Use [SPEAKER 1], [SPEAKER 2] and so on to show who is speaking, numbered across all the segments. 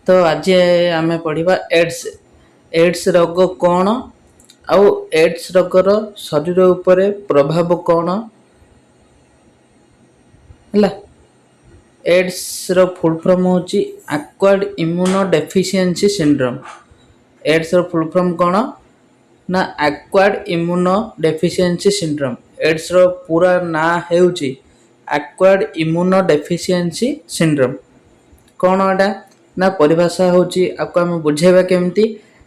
[SPEAKER 1] तो आज आम पढ़ा एड्स एड्स रोग कौन आउ एड्स रोगर शरीर उपरे प्रभाव कौन है। एड्स रो फुल फॉर्म होची acquired immunodeficiency syndrome. AIDS रो फुल फॉर्म कौन ना acquired immunodeficiency syndrome. AIDS रो पूरा ना हेउची एक्वायर्ड इम्यूनो डेफिशिएंसी सिंड्रोम। कौन एटा ना परिभाषा होची आपको हम बुझेबा केमती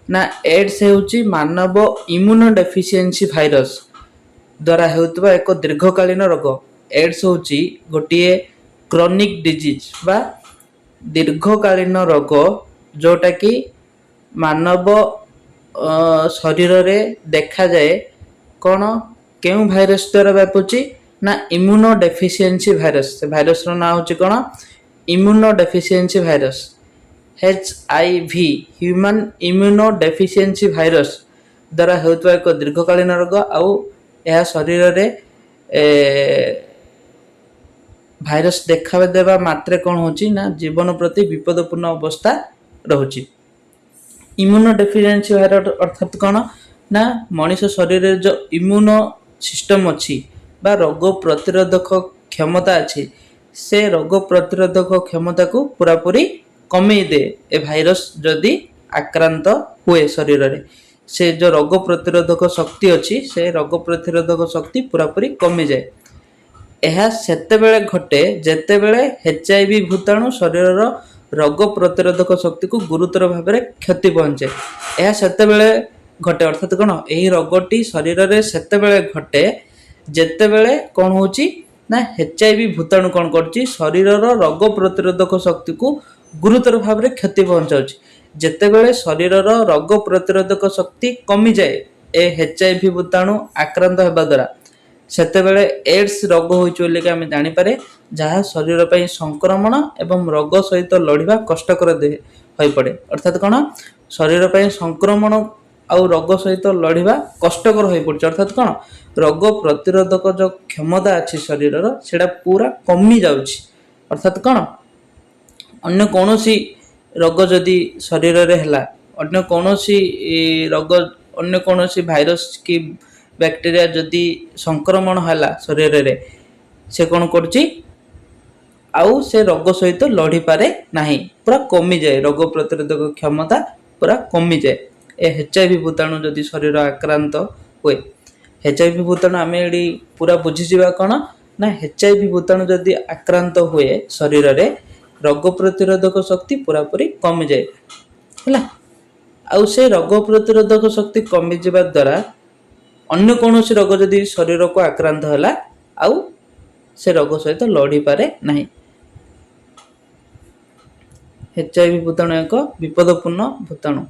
[SPEAKER 1] ना एड्स हेउची मानव इम्यूनो डेफिशिएंसी भाइरस द्वारा हेउतबा एक दीर्घकालीन रोग। एड्स होची गोटिए क्रोनिक डिजीज बा दीर्घकालीन रोग जोटा कि मानव शरीर रे देखा जाए कौन केउ भाइरस द्वारा व्यापुची ना इम्यूनो डेफिशिएंसी भाइरस। से भाइरस रो ना होची कौन immuno deficiency virus HIV human immuno deficiency virus द्वारा हेउतबा एक दीर्घकालीन रोग आउ यह शरीर रे भाइरस देखा देवा मात्रे कौन होची ना जीवन प्रति विपदपूर्ण अवस्था रहुची। इम्यूनो डेफिशिएंसी भाइरस अर्थात कौन ना मनुष्य शरीर रे जो इम्यूनो सिस्टम अच्छी बा रोग प्रतिरोधक क्षमता अच्छी से रोग प्रतिरोधक क्षमता को पूरा पूरी कमी दे ए भाइरस जदि आक्रांत हुए शरीर रे से जो रोग प्रतिरोधक शक्ति अच्छी से रोग प्रतिरोधक शक्ति पूरा पूरी कमी जाए। यह सेतेबेले घटे जेतेबेले HIV भूताणु शरीर रोग प्रतिरोधक शक्ति को गुरुतर भाव में क्षति पहुंचे। यह सेतेबेले घटे अर्थात कौन यही रोगटी शरीर रे सेतेबेले घटे जेतेबेले कौन होची ना HIV भूताणु कौन करची शरीर रोग प्रतिरोधक शक्ति को गुरुतर भाव में क्षति पहुंचाउची। जेतेबेले शरीर रोग प्रतिरोधक शक्ति कमी जाए ए HIV भूताणु आक्रांत हेबा द्वारा सेतेबेले एड्स रोग होइछ बोली आम जानि पारे जहाँ शरीर पर संक्रमण एवं रोग सहित लड़िबा कष्टकर होई पड़े। अर्थात कौन शरीर पर संक्रमण आउ रोग सहित लड़िबा कष्टकर होई पड़े। अर्थात कौन रोग प्रतिरोधक जो क्षमता अच्छी शरीर सेटा पूरा कमी जाउछि। अर्थात कौन अन्य कौनसी रोग जदि शरीर रे हला अन्य कौनसी रोग अन्य कौनसी भाइरस की बैक्टीरिया जदि संक्रमण हला शरीर रे से कौन करछि आउ से रोग सहित लड़ी पारे नाही पूरा कमी जाए रोग प्रतिरोधक क्षमता पूरा कमी जाए। ए HIV भूताणु जदि शरीर आक्रांत हुए HIV भूताणु आम एडी पूरा बुझीजिबा कौन ना HIV भूताणु जदि आक्रांत हुए शरीर रे रोग प्रतिरोधक शक्ति पूरा पूरी कमी जाए है। आउ से रोग प्रतिरोधक शक्ति कमी जावा द्वारा अन्य कौनसी रोग जदि शरीर को आक्रांत होला आउ से रोग सहित लड़ी पारे नहीं। HIV भूताणु एक विपदपूर्ण भूताणु।